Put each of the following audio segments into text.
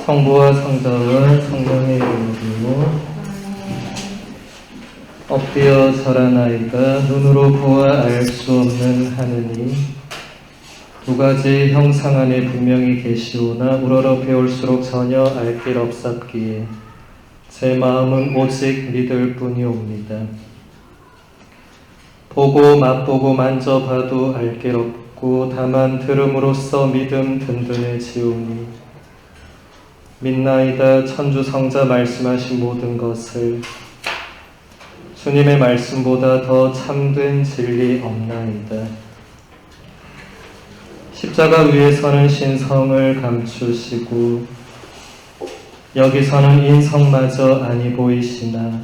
성부와 성자와 성령의 이름으로 엎드려 절하나이다. 눈으로 보아 알 수 없는 하느님, 두 가지 형상 안에 분명히 계시오나 우러러 배울수록 전혀 알 길 없었기에 제 마음은 오직 믿을 뿐이옵니다. 보고 맛보고 만져봐도 알 길 없고 다만 들음으로써 믿음 든든해지오니 믿나이다. 천주성자 말씀하신 모든 것을 주님의 말씀보다 더 참된 진리 없나이다. 십자가 위에서는 신성을 감추시고 여기서는 인성마저 아니 보이시나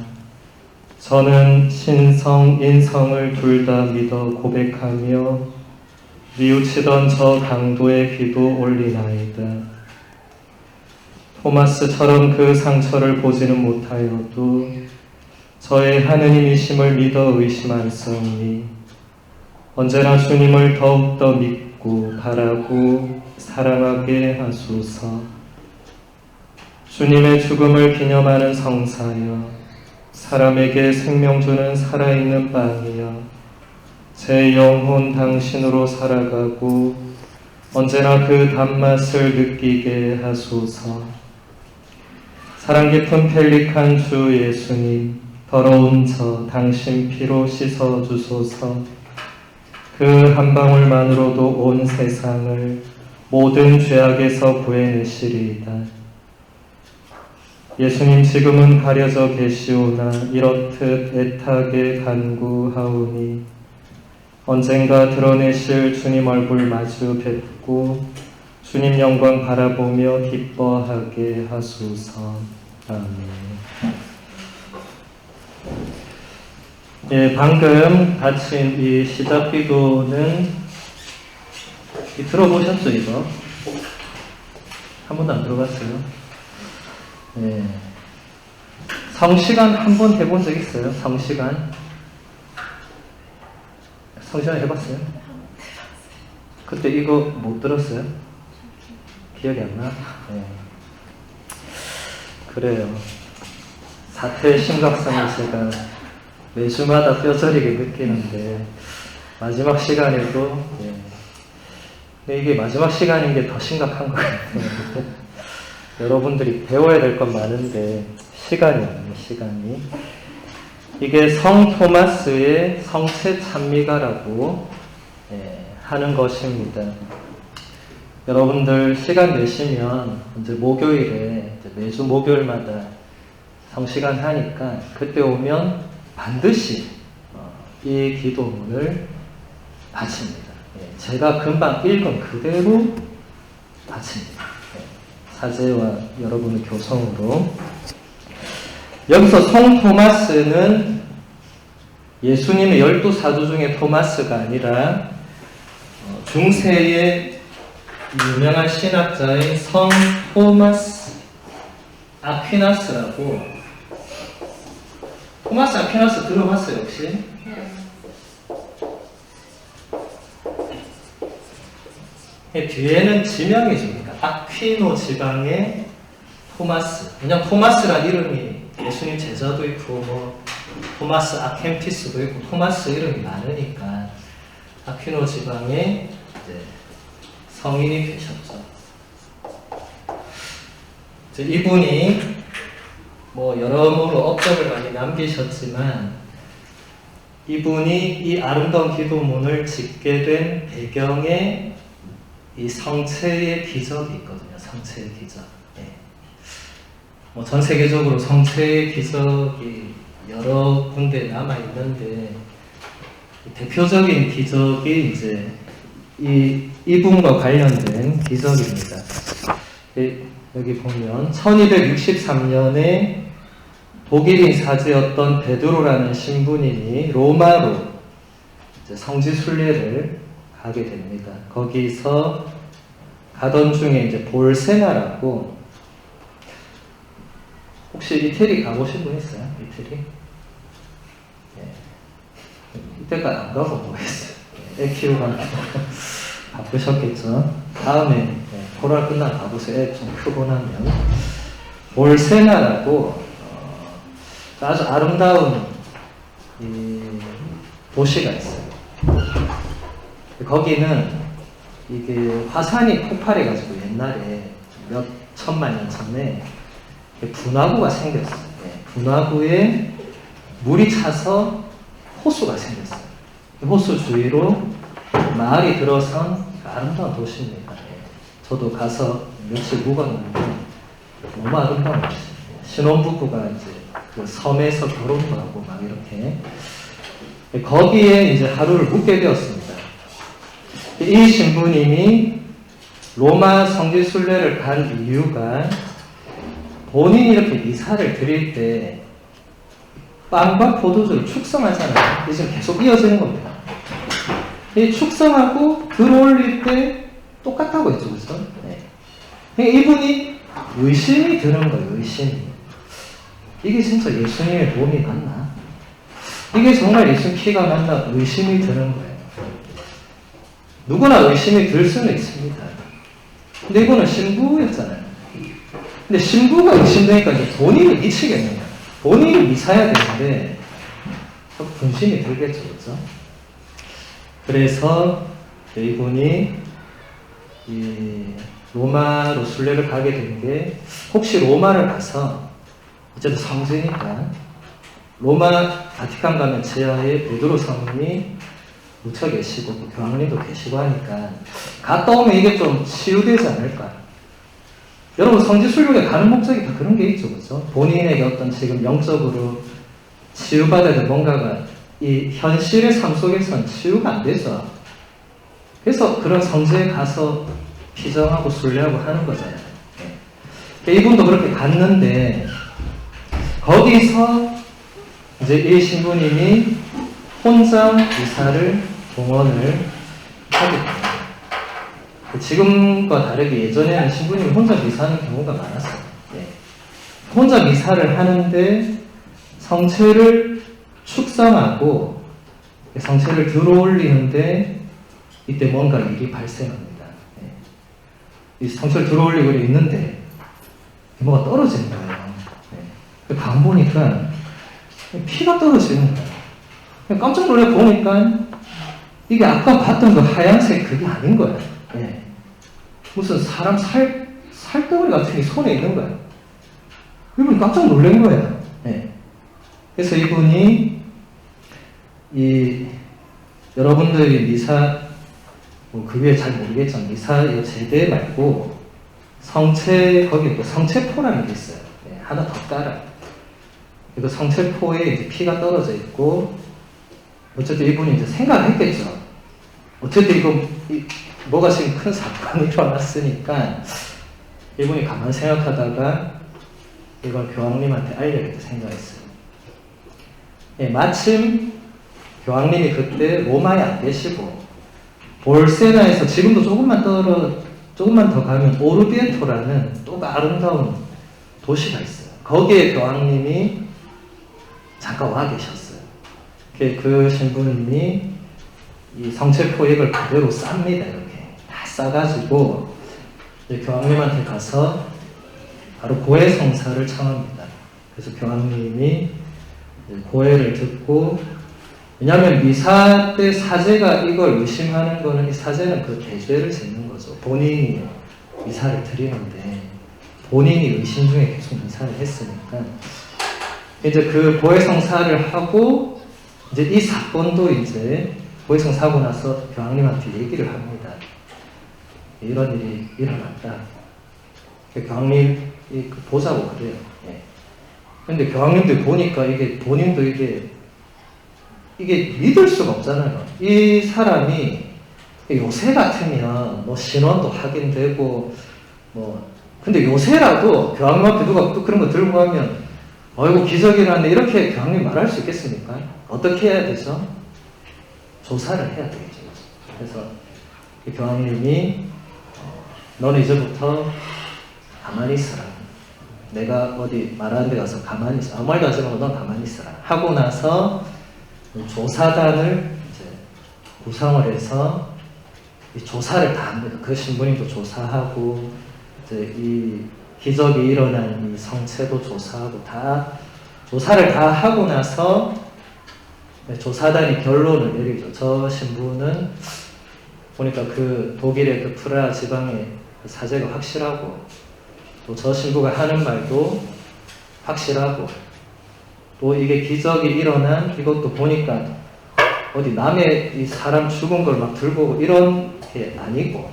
저는 신성, 인성을 둘 다 믿어 고백하며 뉘우치던 저 강도의 귀도 올리나이다. 토마스처럼 그 상처를 보지는 못하여도 저의 하느님이심을 믿어 의심하였으니 언제나 주님을 더욱더 믿고 바라고 사랑하게 하소서. 주님의 죽음을 기념하는 성사여, 사람에게 생명 주는 살아있는 빵이여, 제 영혼 당신으로 살아가고 언제나 그 단맛을 느끼게 하소서. 사랑 깊은 펠리칸 주 예수님, 더러운 저 당신 피로 씻어 주소서. 그 한 방울만으로도 온 세상을 모든 죄악에서 구해내시리이다. 예수님, 지금은 가려져 계시오나 이렇듯 애타게 간구하오니 언젠가 드러내실 주님 얼굴 마주 뵙고 주님 영광 바라보며 기뻐하게 하소서. 아멘. 예, 방금 바친 이 시작 기도는 들어보셨죠, 이거? 한 번도 안 들어봤어요? 예. 성시간 한 번 해본 적 있어요? 성시간? 성시간 해봤어요? 그때 이거 못 들었어요? 기억이 안 나? 네. 그래요. 사태의 심각성을 제가 매주마다 뼈저리게 느끼는데 마지막 시간에도 근데 이게 마지막 시간인 게 더 심각한 것 같아요. 여러분들이 배워야 될 건 많은데 시간이 없네, 시간이. 이게 성 토마스의 성체 찬미가라고 하는 것입니다. 여러분들 시간 내시면 이제 목요일에 이제 매주 목요일마다 성시간 하니까 그때 오면 반드시 이 기도문을 바칩니다. 제가 금방 읽은 그대로 바칩니다. 사제와 여러분의 교성으로. 여기서 성 토마스는 예수님의 12사도 중에 토마스가 아니라 중세의 유명한 신학자인 성 토마스 아퀴나스라고. 토마스 아퀴나스 들어봤어요, 혹시? 뒤에는 지명이 줍니다. 아퀴노 지방의 토마스. 그냥 토마스란 이름이 예수님 제자도 있고 뭐 토마스 아켄피스도 있고 토마스 이름이 많으니까 아퀴노 지방에 이제 성인이 되셨죠. 이제 이분이 뭐 여러모로 업적을 많이 남기셨지만 이분이 이 아름다운 기도문을 짓게 된 배경에 이 성체의 기적이 있거든요. 성체의 기적. 뭐 전 세계적으로 성체의 기적이 여러 군데 남아 있는데 대표적인 기적이 이제 이분과 관련된 기적입니다. 여기 보면 1263년에 독일인 사제였던 베드로라는 신부님이 로마로 이제 성지 순례를 가게 됩니다. 거기서 가던 중에 이제 볼세나라고, 혹시 이태리 가보신 분 있어요? 이태리? 이때까지 안 가고 뭐 했어요? 애 키우고 바쁘셨겠죠? 다음에 토라 끝나고 가보세요. 애 좀 크고 나면. 볼세나라고 아주 아름다운 이 도시가 있어요. 거기는 이게 화산이 폭발해가지고 옛날에 몇 천만 년 전에 분화구가 생겼어요. 분화구에 물이 차서 호수가 생겼어요. 호수 주위로 마을이 들어선 아름다운 도시입니다. 저도 가서 며칠 묵었는데 너무 아름다운 도시. 신혼부부가 이제 그 섬에서 결혼도 하고 막 이렇게 거기에 이제 하루를 묵게 되었습니다. 이 신부님이 로마 성지순례를 간 이유가 본인이 이렇게 미사를 드릴 때 빵과 포도주를 축성하잖아요. 이게 지금 계속 이어지는 겁니다. 이 축성하고 들어올릴 때 똑같다고 했죠, 그죠? 네. 이분이 의심이 드는 거예요, 의심이. 이게 진짜 예수님의 몸이 맞나? 이게 정말 예수님 피가 맞나? 의심이 드는 거예요. 누구나 의심이 들 수는 있습니다. 근데 이거는 신부였잖아요. 근데 신부가 의심되니까 이제 본인이 미치겠는 거예요. 본인이 미사야 되는데 분심이 들겠죠, 그렇죠? 그래서 이분이 이 로마로 순례를 가게 된 게 혹시 로마를 가서 어쨌든 성지니까 로마 바티칸 가면 지하에 베드로 성님이 묻혀 계시고 교황님도 계시고 하니까 갔다 오면 이게 좀 치유되지 않을까. 여러분 성지순례에 가는 목적이 다 그런 게 있죠, 그렇죠? 본인에게 어떤 지금 영적으로 치유받아야 될 뭔가가 이 현실의 삶 속에서는 치유가 안 되죠. 그래서 그런 성지에 가서 피정하고 순례하고 하는 거잖아요. 이분도 그렇게 갔는데 거기서 이제 이 신부님이 혼자 미사를 봉헌을 하게 됩니다. 지금과 다르게 예전에는 신부님이 혼자 미사하는 경우가 많았어요. 혼자 미사를 하는데 성체를 축성하고 성체를 들어올리는데 이때 뭔가 일이 발생합니다. 이 성체를 들어올리고 있는데 뭐가 떨어지는 거예요. 방 보니까 피가 떨어지는 거예요. 깜짝 놀라 보니까 이게 아까 봤던 그 하얀색 그게 아닌 거예요. 무슨 사람 살덩어리 같은 게 손에 있는 거예요. 이분이 깜짝 놀란 거예요. 그래서 이분이 여러분들이 미사 그 위에 잘 모르겠지만 미사 제대 말고 성체 거기에 또 성체포라는 게 있어요. 하나 더 깔아. 그 성체포에 이제 피가 떨어져 있고 어쨌든 이분이 이제 생각했겠죠. 어쨌든 이거 뭐가 지금 큰 사건이 일어났으니까 이분이 가만 생각하다가 이걸 교황님한테 알려야겠다 생각했어요. 마침 교황님이 그때 로마에 안 계시고 볼세나에서 지금도 조금만 더 가면 오르비에토라는 또 아름다운 도시가 있어요. 거기에 교황님이 잠깐 와 계셨어요. 그 신부님이 이 성체포획을 그대로 쌉니다. 이렇게 다 싸가지고 교황님한테 가서 바로 고해 성사를 청합니다. 그래서 교황님이 고해를 듣고, 왜냐하면 미사 때 사제가 이걸 의심하는 거는 이 사제는 그 대죄를 짓는 거죠. 본인이 미사를 드리는데 본인이 의심 중에 계속 미사를 했으니까 이제 그 고해성사를 하고 이제 이 사건도 이제 고해성사하고 나서 교황님한테 얘기를 합니다. 이런 일이 일어났다. 교황님이 보자고 그래요. 근데 교황님도 보니까 이게 본인도 이게 믿을 수가 없잖아요. 이 사람이 요새 같으면 뭐 신원도 하긴 되고 근데 요새라도 교황님 앞에 누가 또 그런 거 들고 가면 어이구 기적이 일어났네 이렇게 교황님 말할 수 있겠습니까? 어떻게 해야 되죠? 조사를 해야 되겠죠. 그래서 교황님이 너는 이제부터 가만히 있어라. 내가 어디 말하는 데 가서 가만히 있어. 아무 말도 하지 말고 넌 가만히 있어라. 하고 나서 조사단을 이제 구성을 해서 이 조사를 다 합니다. 그 신부님도 조사하고 이제 이 기적이 일어난 이 성체도 조사하고 다 조사를 다 하고 나서 조사단이 결론을 내리죠. 저 신부는 보니까 그 독일의 그 프라 지방의 그 사제가 확실하고 또 저 신부가 하는 말도 확실하고 또 이게 기적이 일어난 이것도 보니까 어디 남의 이 사람 죽은 걸 막 들고 오고 이런 게 아니고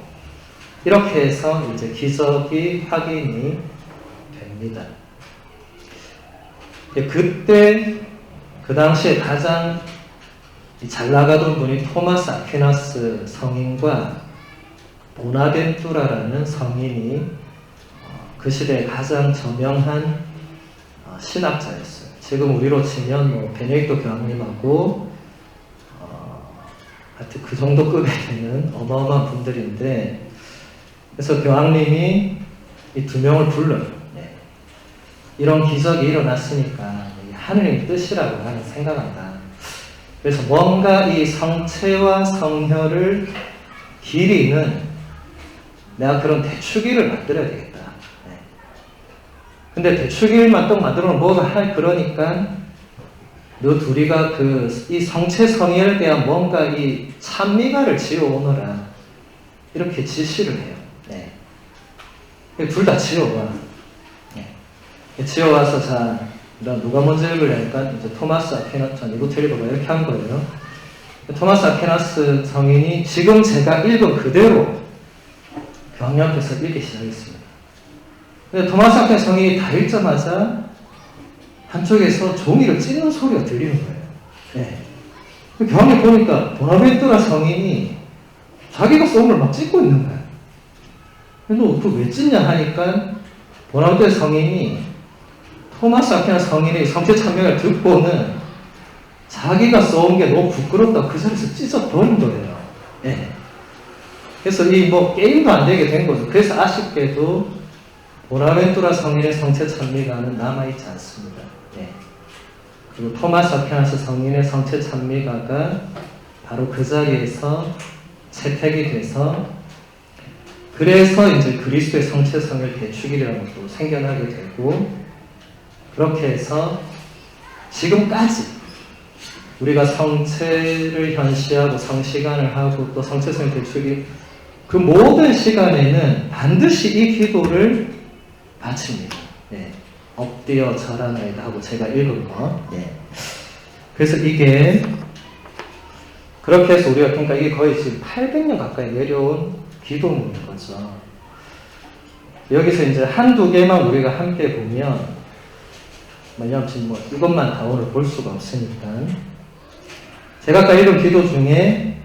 이렇게 해서 이제 기적이 확인이 됩니다. 그때 그 당시에 가장 잘 나가던 분이 토마스 아퀴나스 성인과 보나벤투라라는 성인이 그 시대에 가장 저명한 신학자였어요. 지금 우리로 치면 뭐 베네딕토 교황님하고 하여튼 그 정도 급에 되는 어마어마한 분들인데 그래서 교황님이 이 두 명을 불러요. 네. 이런 기적이 일어났으니까 하느님 뜻이라고 나는 생각한다. 그래서 뭔가 이 성체와 성혈을 기리는 내가 그런 대축일을 만들어야 되겠다. 네. 근데 대축일만 또 만들어놓으면 뭐가 하나 그러니까 너 둘이가 이 성체 성혈에 대한 뭔가 이 찬미가를 지어오너라 이렇게 지시를 해요. 네. 둘 다 지어와. 네. 지어와서 자 누가 먼저 읽으려니까 이제 토마스 아퀴나스 이부테리도가 이렇게 한 거예요. 토마스 아퀴나스 성인이 지금 제가 읽은 그대로 교황님 앞에서 읽기 시작했습니다. 근데 토마스 아퀴나스 성인이 다 읽자마자 한쪽에서 종이를 찢는 소리가 들리는 거예요. 네. 교황님 보니까 보나벤투라 성인이 자기가 쏜 걸 막 찢고 있는 거야. 근데 너 그걸 왜 찢냐 하니까 보나벤투라 성인이 토마스 아퀴나스 성인의 성체 참여를 듣고는 자기가 써온 게 너무 부끄럽다고 그 자리에서 찢어버린 거예요. 네. 그래서 이 뭐 게임도 안 되게 된 거죠. 그래서 아쉽게도 보나벤투라 성인의 성체 찬미가는 남아있지 않습니다. 네. 그리고 토마스 아퀴나스 성인의 성체 찬미가가 바로 그 자리에서 채택이 돼서 그래서 이제 그리스도의 성체 성혈 대축일이라는 것도 생겨나게 되고 그렇게 해서 지금까지 우리가 성체를 현시하고 성시간을 하고 또 성체성 대축일 그 모든 시간에는 반드시 이 기도를 바칩니다. 네. 엎드려 절하나이다 하고 제가 읽은 거. 네. 그래서 이게 그렇게 해서 우리가 그러니까 이게 거의 지금 800년 가까이 내려온 기도문인 거죠. 여기서 이제 한두 개만 우리가 함께 보면 왜냐하면 지금 뭐 이것만 다 오늘 볼 수가 없으니까 제가 아까 읽은 기도 중에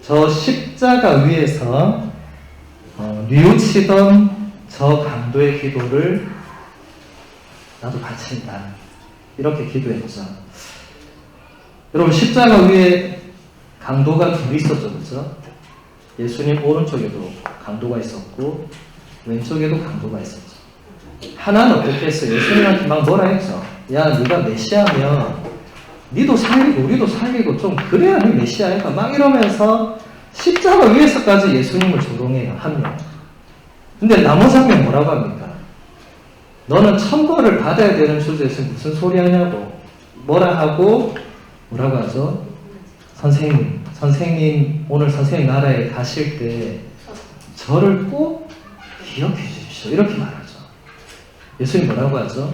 저 십자가 위에서 뉘우치던 저 강도의 기도를 나도 바친다 이렇게 기도했죠. 여러분 십자가 위에 강도가 둘이 있었죠, 그렇죠? 예수님 오른쪽에도 강도가 있었고 왼쪽에도 강도가 있었죠. 하나는 어떻게 했어요? 예수님한테 막 뭐라 했죠? 야, 네가 메시아면 니도 살리고 우리도 살리고 좀 그래야 네 메시아니까 막 이러면서 십자가 위에서까지 예수님을 조롱해요. 한 명. 근데 나머지 한 명 뭐라고 합니까? 너는 천벌을 받아야 되는 주제에서 무슨 소리 하냐고 뭐라 하고 뭐라고 하죠? 선생님 오늘 선생님 나라에 가실 때 저를 꼭 기억해 주십시오. 이렇게 말하죠. 예수님 뭐라고 하죠?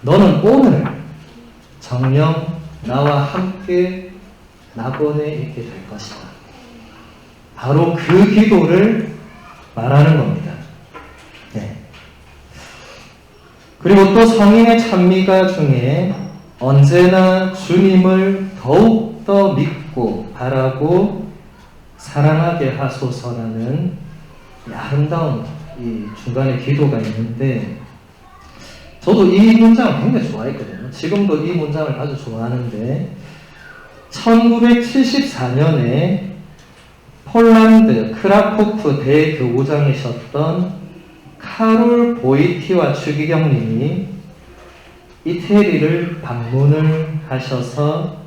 너는 오늘 정녕 나와 함께 낙원에 있게 될 것이다. 바로 그 기도를 말하는 겁니다. 네. 그리고 또 성인의 찬미가 중에 언제나 주님을 더욱더 믿고 바라고 사랑하게 하소서라는 아름다운 이 중간에 기도가 있는데 저도 이 문장을 굉장히 좋아했거든요. 지금도 이 문장을 아주 좋아하는데 1974년에 폴란드 크라코프 대교구장이셨던 카롤 보이티와 추기경님이 이태리를 방문을 하셔서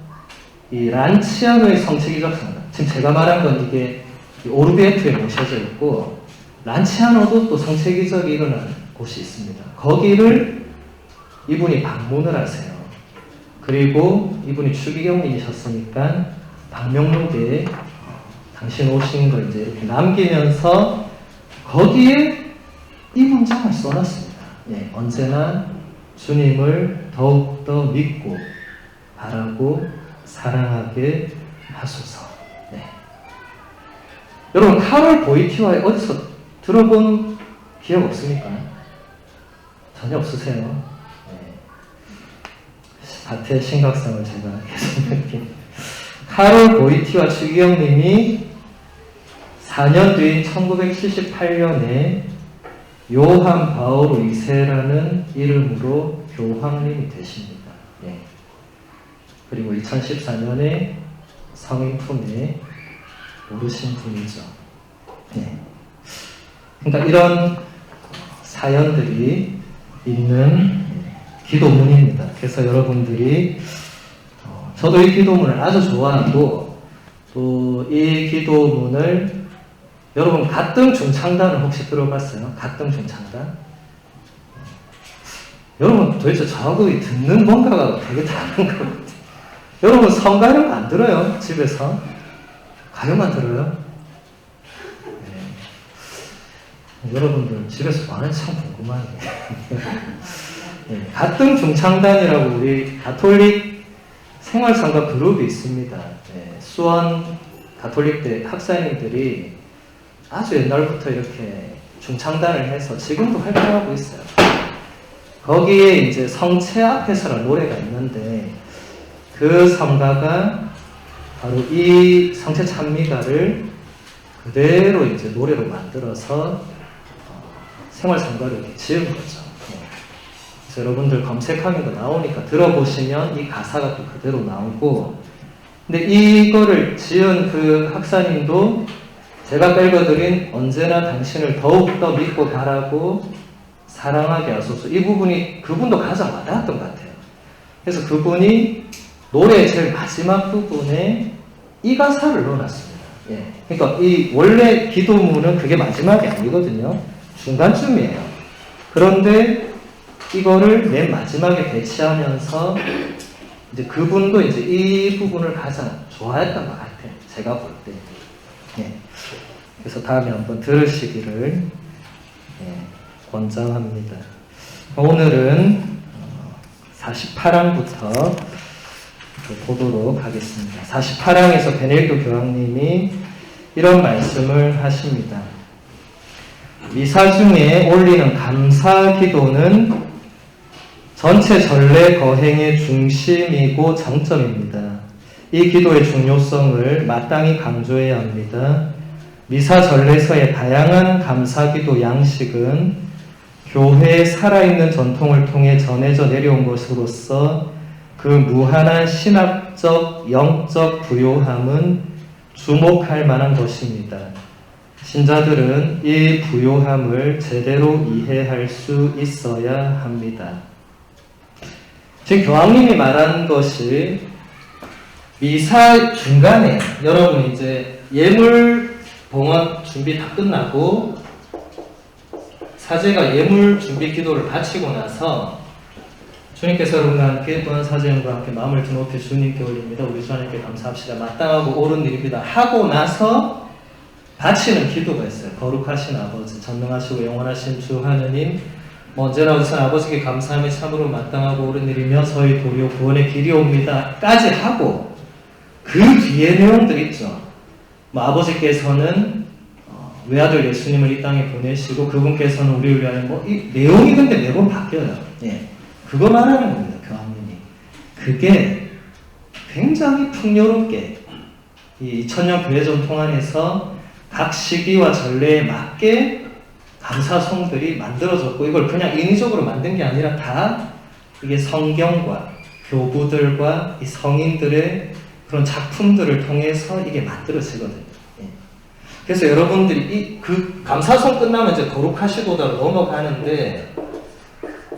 이 란치아노의 성체기적상 지금 제가 말한 건 이게 이 오르비에트에 모셔져 있고 란치아노도 또 성체기적이 일어난 곳이 있습니다. 거기를 이분이 방문을 하세요. 그리고 이분이 추기경님이셨으니까 방명록에 당신 오신 걸 이제 이렇게 남기면서 거기에 이 문장을 써놨습니다. 예, 언제나 주님을 더욱더 믿고 바라고 사랑하게 하소서. 네. 여러분 카롤 보이티와 어디서 들어본 기억 없습니까? 전혀 없으세요? 네. 밭의 심각성을 제가 계속 느낀 카롤 보이티와 추기경님이 4년 뒤인 1978년에 요한 바오로 2세라는 이름으로 교황님이 되십니다. 예. 그리고 2014년에 성인 품에 오르신 분이죠. 예. 그러니까 이런 사연들이 있는 기도문입니다. 그래서 여러분들이 저도 이 기도문을 아주 좋아하고 또 이 기도문을 여러분 가등중창단을 혹시 들어봤어요? 가등중창단? 여러분 도대체 저하고 듣는 뭔가가 되게 다른 것 같아요. 여러분 성가령 안 들어요? 집에서? 가요만 들어요? 네. 여러분들 집에서 뭐 하는지 참 궁금하네요. 네. 가등중창단이라고 우리 가톨릭 생활상가 그룹이 있습니다. 네. 수원 가톨릭대 학사님들이 아주 옛날부터 이렇게 중창단을 해서 지금도 활동하고 있어요. 거기에 이제 성체 앞에서라는 노래가 있는데 그 성가가 바로 이 성체 찬미가를 그대로 이제 노래로 만들어서 생활상가를 이렇게 지은 거죠. 그래서 여러분들 검색하면 거 나오니까 들어보시면 이 가사가 또 그대로 나오고, 근데 이거를 지은 그 학사님도 제가 읽어드린 언제나 당신을 더욱더 믿고 바라고 사랑하게 하소서, 이 부분이 그분도 가장 와닿았던 것 같아요. 그래서 그분이 노래의 제일 마지막 부분에 이 가사를 넣어놨습니다. 예. 그러니까 이 원래 기도문은 그게 마지막이 아니거든요. 중간쯤이에요. 그런데 이거를 맨 마지막에 배치하면서 이제 그분도 이제 이 부분을 가장 좋아했던 것 같아요. 제가 볼 때. 예. 그래서 다음에 한번 들으시기를 권장합니다. 오늘은 48항부터 보도록 하겠습니다. 48항에서 베네딕토 교황님이 이런 말씀을 하십니다. 미사 중에 올리는 감사 기도는 전체 전례 거행의 중심이고 정점입니다. 이 기도의 중요성을 마땅히 강조해야 합니다. 미사 전례서의 다양한 감사 기도 양식은 교회의 살아있는 전통을 통해 전해져 내려온 것으로서 그 무한한 신학적, 영적 부요함은 주목할 만한 것입니다. 신자들은 이 부요함을 제대로 이해할 수 있어야 합니다. 지금 교황님이 말한 것이 미사 중간에 여러분 이제 예물 봉헌 준비 다 끝나고 사제가 예물 준비 기도를 바치고 나서 주님께서 여러분과 함께 또한 사제형과 함께 마음을 드높이 주님께 올립니다. 우리 주 하나님께 감사합시다. 마땅하고 옳은 일입니다. 하고 나서 바치는 기도가 있어요. 거룩하신 아버지, 전능하시고 영원하신 주 하느님, 언제나 우선 아버지께 감사함이 참으로 마땅하고 옳은 일이며 저희 도리어 구원의 길이옵니다 까지 하고 그 뒤에 내용들 있죠. 아버지께서는 외아들 예수님을 이 땅에 보내시고 그분께서는 우리를 위하여 이 내용이 근데 매번 바뀌어요. 예. 그거 말하는 겁니다. 교황님이. 그게 굉장히 풍요롭게 이 천년 교회 전통 안에서 각 시기와 전례에 맞게 감사송들이 만들어졌고, 이걸 그냥 인위적으로 만든 게 아니라 다 이게 성경과 교부들과 이 성인들의 그런 작품들을 통해서 이게 만들어지거든요. 예. 그래서 여러분들이 그 감사송 끝나면 이제 거룩하시도다로 넘어가는데,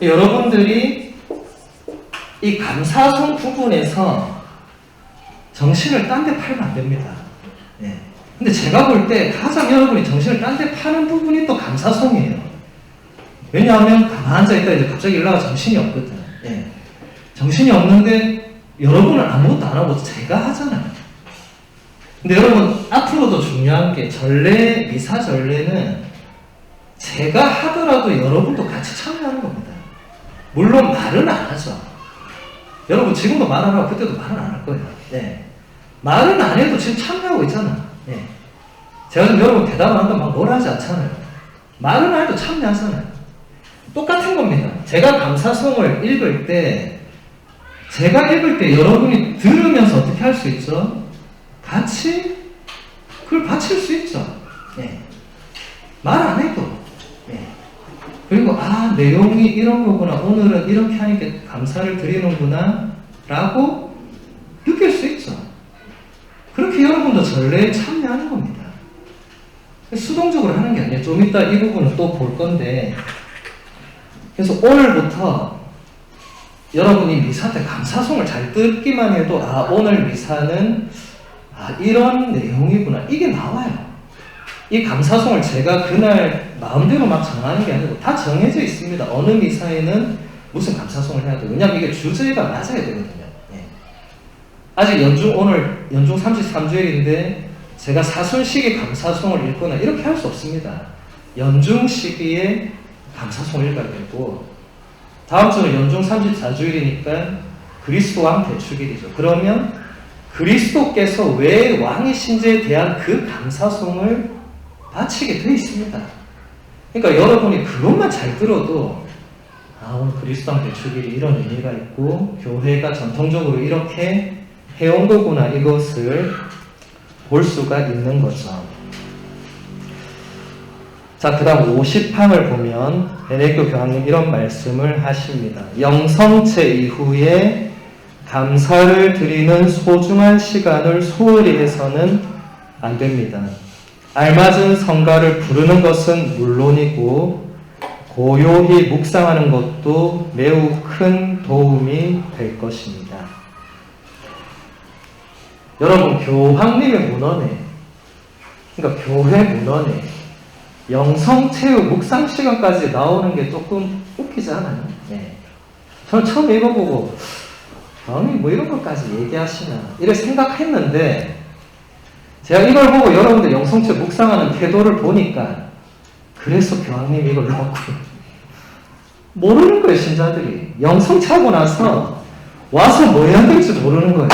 여러분들이 이 감사송 부분에서 정신을 딴 데 팔면 안 됩니다. 예. 근데 제가 볼 때 가장 여러분이 정신을 딴 데 파는 부분이 또 감사송이에요. 왜냐하면 가만히 앉아있다 이제 갑자기 일어나가 정신이 없거든. 예. 정신이 없는데 여러분은 아무것도 안 하고 제가 하잖아요. 근데 여러분 앞으로도 중요한 게 전례, 미사 전례는 제가 하더라도 여러분도 같이 참여하는 겁니다. 물론 말은 안 하죠. 여러분 지금도 말 안 하고 그때도 말은 안 할 거예요. 네. 말은 안 해도 지금 참여하고 있잖아. 네. 제가 지금 여러분 대답 안 한다 막 뭐라 하지 않잖아요. 말은 안 해도 참여하잖아요. 똑같은 겁니다. 제가 감사송을 읽을 때 여러분이 들으면서 어떻게 할 수 있죠? 같이 그걸 바칠 수 있죠. 네. 말 안 해도. 네. 그리고 내용이 이런 거구나. 오늘은 이렇게 하니까 감사를 드리는구나 라고 느낄 수 있죠. 그렇게 여러분도 전례에 참여하는 겁니다. 수동적으로 하는 게 아니에요. 좀 이따 이 부분은 또 볼 건데, 그래서 오늘부터 여러분이 미사 때 감사송을 잘 듣기만 해도 오늘 미사는 이런 내용이구나 이게 나와요. 이 감사송을 제가 그날 마음대로 막 정하는 게 아니고 다 정해져 있습니다. 어느 미사에는 무슨 감사송을 해야 돼요. 왜냐하면 이게 주제가 맞아야 되거든요. 예. 아직 오늘 연중 33주일인데 제가 사순시기 감사송을 읽거나 이렇게 할 수 없습니다. 연중 시기에 감사송을 읽어야 되고, 다음 주는 연중 34주일이니까 그리스도 왕 대축일이죠. 그러면 그리스도께서 왜 왕의 신제에 대한 그 감사송을 바치게 되어 있습니다. 그러니까 여러분이 그것만 잘 들어도 오늘 그리스도 왕 대축일이 이런 의미가 있고 교회가 전통적으로 이렇게 해온 거구나 이것을 볼 수가 있는 거죠. 자, 그 다음 50항을 보면 베네딕토 교황님 이런 말씀을 하십니다. 영성체 이후에 감사를 드리는 소중한 시간을 소홀히 해서는 안 됩니다. 알맞은 성가를 부르는 것은 물론이고 고요히 묵상하는 것도 매우 큰 도움이 될 것입니다. 여러분, 교황님의 문헌에, 그러니까 교회 문헌에 영성체육 묵상 시간까지 나오는 게 조금 웃기지 않아요? 네. 저는 처음 읽어보고 교황님 뭐 이런 것까지 얘기하시나 이렇게 생각했는데, 제가 이걸 보고 여러분들 영성체 묵상하는 태도를 보니까 그래서 교황님이 이걸 넣었고 모르는 거예요. 신자들이 영성체 하고 나서 와서 뭐 해야 될지 모르는 거예요.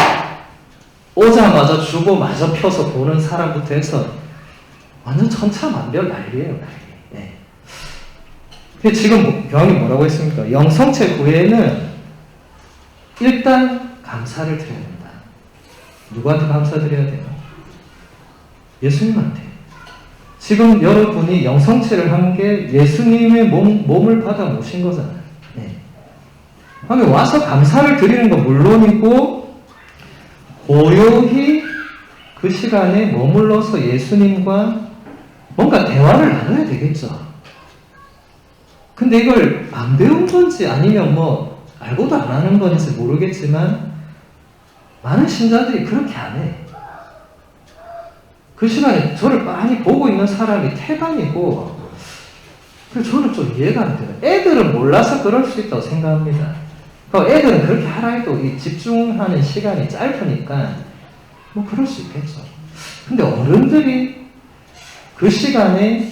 오자마자 주보 마저 펴서 보는 사람부터 해서 완전 천차만별 난리예요, 난리. 네. 지금 교황님 뭐라고 했습니까? 영성체 후에는 일단 감사를 드려야 된다. 누구한테 감사드려야 돼요? 예수님한테. 지금 여러분이 영성체를 한 게 예수님의 몸을 받아 모신 거잖아요. 네. 그러면 와서 감사를 드리는 건 물론이고 고요히 그 시간에 머물러서 예수님과 뭔가 대화를 나눠야 되겠죠. 근데 이걸 안 배운 건지 아니면 뭐 알고도 안 하는 건지 모르겠지만 많은 신자들이 그렇게 안 해. 그 시간에 저를 많이 보고 있는 사람이 태반이고, 그래서 저는 좀 이해가 안 돼요. 애들은 몰라서 그럴 수 있다고 생각합니다. 애들은 그렇게 하라 해도 이 집중하는 시간이 짧으니까 뭐 그럴 수 있겠죠. 근데 어른들이 그 시간에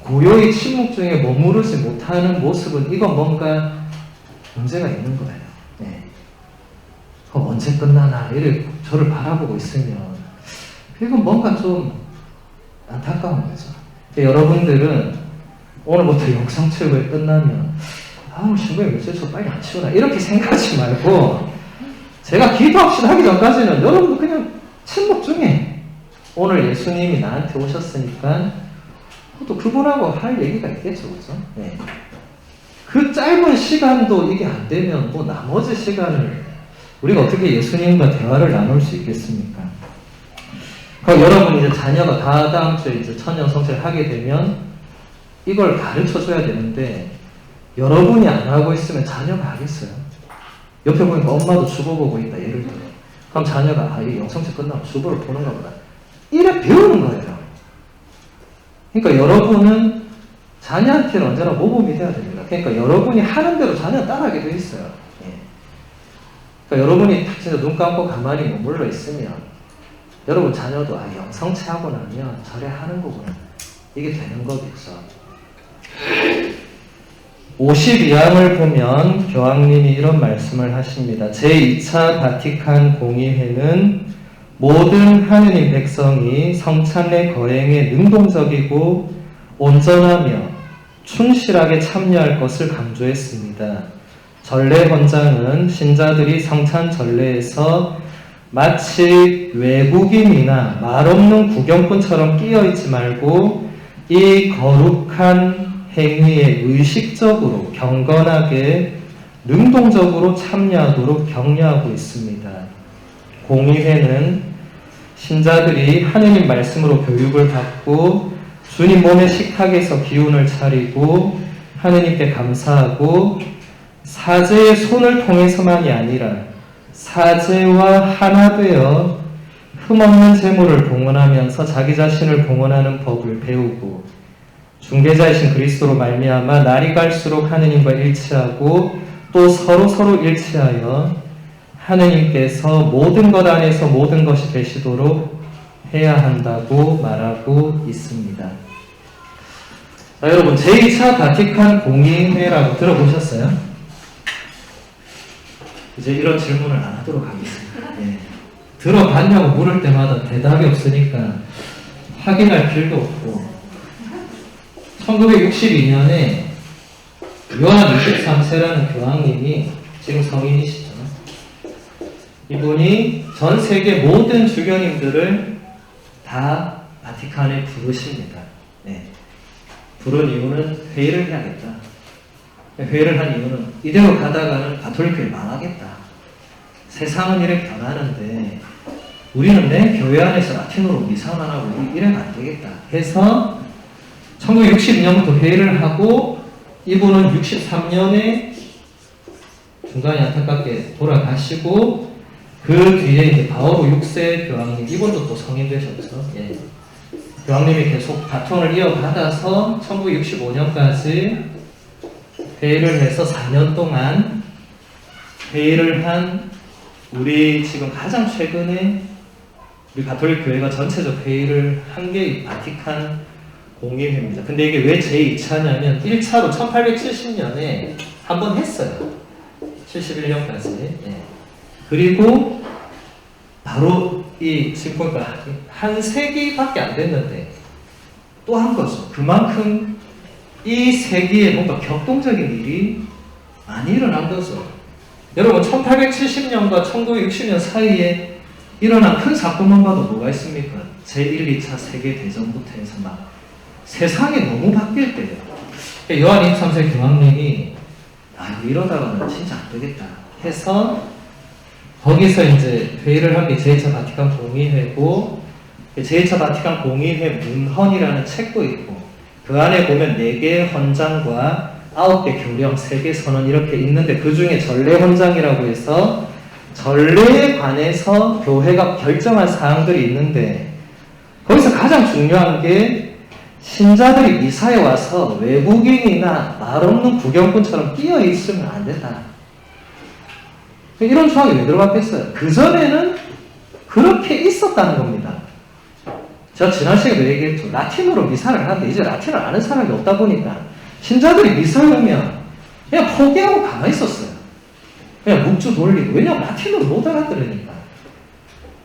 고요히 침묵 중에 머무르지 못하는 모습은 이건 뭔가 문제가 있는 거예요. 네. 언제 끝나나 이렇게 저를 바라보고 있으면 이건 뭔가 좀 안타까운 거죠. 여러분들은 오늘부터 영성체육이 끝나면 신부님 며칠 저 빨리 안 치우나 이렇게 생각하지 말고, 제가 기도합시다 하기 전까지는 여러분도 그냥 침묵 중에 오늘 예수님이 나한테 오셨으니까 또 그분하고 할 얘기가 있겠죠, 그죠? 네. 그 짧은 시간도 이게 안 되면 뭐 나머지 시간을 우리가 어떻게 예수님과 대화를 나눌 수 있겠습니까? 그럼 여러분 이제 자녀가 다음 주에 이제 천년성체를 하게 되면 이걸 가르쳐 줘야 되는데, 여러분이 안 하고 있으면 자녀가 하겠어요? 옆에 보니까 엄마도 주보 보고 있다, 예를 들어. 그럼 자녀가 이 영성체 끝나면 주보를 보는가 보다. 이래 배우는 거예요. 그러니까 여러분은 자녀한테는 언제나 모범이 돼야 됩니다. 그러니까 여러분이 하는 대로 자녀는 따라하게 돼 있어요. 예. 그러니까 여러분이 진짜 눈 감고 가만히 머물러 있으면 여러분 자녀도 영성체하고 나면 저래 하는 거구나. 이게 되는 거겠죠. 52항을 보면 교황님이 이런 말씀을 하십니다. 제2차 바티칸 공의회는 모든 하느님 백성이 성찬례 거행에 능동적이고 온전하며 충실하게 참여할 것을 강조했습니다. 전례 헌장은 신자들이 성찬 전례에서 마치 외국인이나 말없는 구경꾼처럼 끼어있지 말고 이 거룩한 행위에 의식적으로 경건하게 능동적으로 참여하도록 격려하고 있습니다. 공의회는 신자들이 하느님 말씀으로 교육을 받고 주님 몸의 식탁에서 기운을 차리고 하느님께 감사하고 사제의 손을 통해서만이 아니라 사제와 하나 되어 흠없는 제물을 봉헌하면서 자기 자신을 봉헌하는 법을 배우고 중개자이신 그리스도로 말미암아 날이 갈수록 하느님과 일치하고 또 서로 일치하여 하느님께서 모든 것 안에서 모든 것이 되시도록 해야 한다고 말하고 있습니다. 자, 여러분 제2차 바티칸 공의회라고 들어보셨어요? 이제 이런 질문을 안 하도록 하겠습니다. 예. 들어봤냐고 물을 때마다 대답이 없으니까 확인할 필요도 없고 1962년에 요한 23세라는 교황님이 지금 성인이시죠. 이분이 전 세계 모든 주교님들을 다 바티칸에 부르십니다. 네. 부른 이유는 회의를 해야겠다. 회의를 한 이유는 이대로 가다가는 가톨릭교회 망하겠다. 세상은 이렇게 변하는데 우리는 내 교회 안에서 라틴어로 미사만 하고 이래면 안 되겠다 해서 1962년부터 회의를 하고 이분은 63년에 중간에 안타깝게 돌아가시고 그 뒤에 이제 바오로 6세 교황님, 이분도 또 성인 되셨죠. 예. 교황님이 계속 바톤을 이어받아서 1965년까지 회의를 해서 4년 동안 회의를 한 우리 지금 가장 최근에 우리 가톨릭 교회가 전체적 회의를 한 게 바티칸 공의회입니다. 근데 이게 왜 제2차냐면 1차로 1870년에 한 번 했어요. 71년까지. 예. 그리고 바로 이 지금 보니까 한 세기밖에 안 됐는데 또 한 거죠. 그만큼 이 세기에 뭔가 격동적인 일이 많이 일어난 거죠. 여러분 1870년과 1960년 사이에 일어난 큰 사건만 봐도 뭐가 있습니까? 제1, 2차 세계대전부터 해서 막 세상이 너무 바뀔 때예요. 요한 23세 교황님이 이러다가는 진짜 안 되겠다 해서 거기서 이제 회의를 한 게 제2차 바티칸 공의회고 제2차 바티칸 공의회 문헌이라는 책도 있고 그 안에 보면 4개의 헌장과 9개 교령, 3개 선언 이렇게 있는데 그 중에 전례 헌장이라고 해서 전례에 관해서 교회가 결정한 사항들이 있는데 거기서 가장 중요한 게 신자들이 미사에 와서 외국인이나 말없는 구경꾼처럼 끼어 있으면 안 된다. 이런 조항이 왜 들어갔겠어요? 그전에는 그렇게 있었다는 겁니다. 제가 지난 시간에 얘기했죠. 라틴어로 미사를 하는데 이제 라틴어를 아는 사람이 없다 보니까 신자들이 미사에 오면 그냥 포기하고 가만히 있었어요. 그냥 묵주 돌리고. 왜냐하면 라틴어를 못 알아들으니까.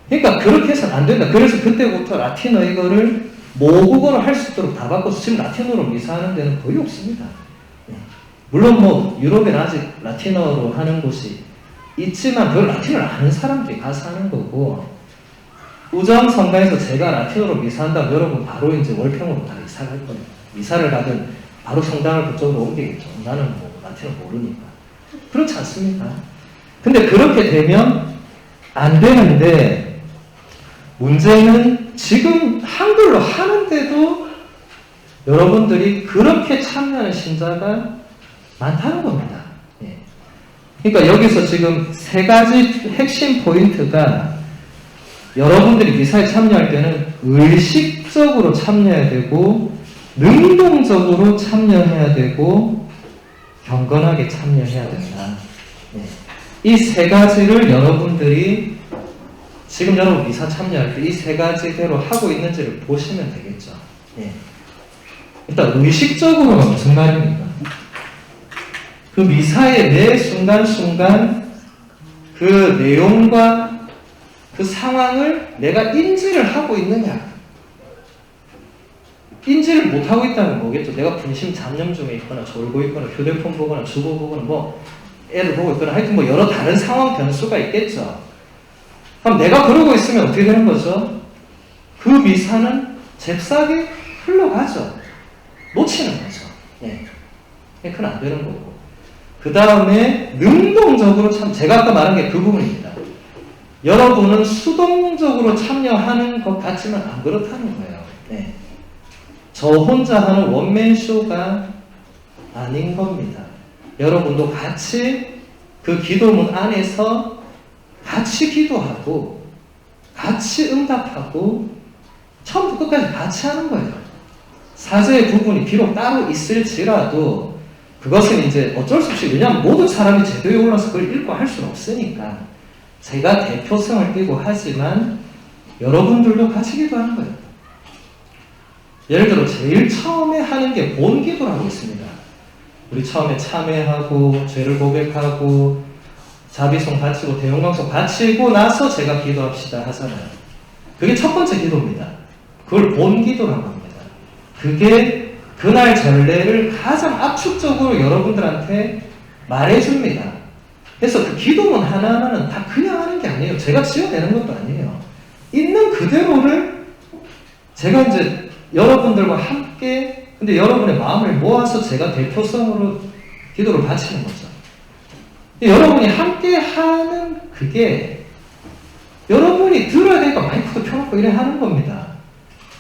그러니까 그렇게 해서는 안 된다. 그래서 그때부터 라틴어 이거를 모국어로 할 수 있도록 다 바꿔서 지금 라틴어로 미사하는 데는 거의 없습니다. 물론 뭐 유럽엔 아직 라틴어로 하는 곳이 있지만 그 라틴어를 아는 사람들이 가서 하는 거고 우정 성당에서 제가 라틴어로 미사한다면 여러분 바로 이제 월평으로 다 이사를 할 거예요. 이사를 가든 바로 성당을 그쪽으로 옮기겠죠. 나는 뭐 라틴어 모르니까. 그렇지 않습니까? 근데 그렇게 되면 안 되는데 문제는 지금 한글로 하는데도 여러분들이 그렇게 참여하는 신자가 많다는 겁니다. 그러니까 여기서 지금 3가지 핵심 포인트가 여러분들이 미사에 참여할 때는 의식적으로 참여해야 되고 능동적으로 참여해야 되고 경건하게 참여해야 된다. 이 세 가지를 여러분들이 지금 여러분 미사 참여할 때 이 세 가지대로 하고 있는지를 보시면 되겠죠. 일단 의식적으로가 무슨 말입니까? 그 미사의 매 순간순간 그 내용과 그 상황을 내가 인지를 하고 있느냐? 인지를 못하고 있다면 뭐겠죠? 내가 분심 잡념 중에 있거나 졸고 있거나 휴대폰 보거나 주보 보거나 뭐 애를 보고 있거나 하여튼 뭐 여러 다른 상황 변수가 있겠죠. 그럼 내가 그러고 있으면 어떻게 되는 거죠? 그 미사는 잽싸게 흘러가죠. 놓치는 거죠. 그건 안 되는 거고. 그 다음에 능동적으로 제가 아까 말한 게 그 부분입니다. 여러분은 수동적으로 참여하는 것 같지만 안 그렇다는 거예요. 저 혼자 하는 원맨쇼가 아닌 겁니다. 여러분도 같이 그 기도문 안에서 같이 기도하고 같이 응답하고 처음부터 끝까지 같이 하는 거예요. 사제의 부분이 비록 따로 있을지라도 그것은 이제 어쩔 수 없이, 왜냐하면 모든 사람이 제도에 올라서 그걸 읽고 할 수는 없으니까 제가 대표성을 띠고 하지만 여러분들도 같이 기도하는 거예요. 예를 들어 제일 처음에 하는 게 본기도라고 있습니다. 우리 처음에 참회하고 죄를 고백하고 자비송 바치고 대용강송 바치고 나서 제가 기도합시다 하잖아요. 그게 첫 번째 기도입니다. 그걸 본기도라고 합니다. 그게 그날 전례를 가장 압축적으로 여러분들한테 말해줍니다. 그래서 그 기도문 하나하나는 다 그냥 하는 게 아니에요. 제가 지어내는 것도 아니에요. 있는 그대로를 제가 이제 여러분들과 함께, 근데 여러분의 마음을 모아서 제가 대표성으로 기도를 바치는 거죠. 여러분이 함께 하는 그게 여러분이 들어야 되니까 마이크도 켜놓고 이래 하는 겁니다.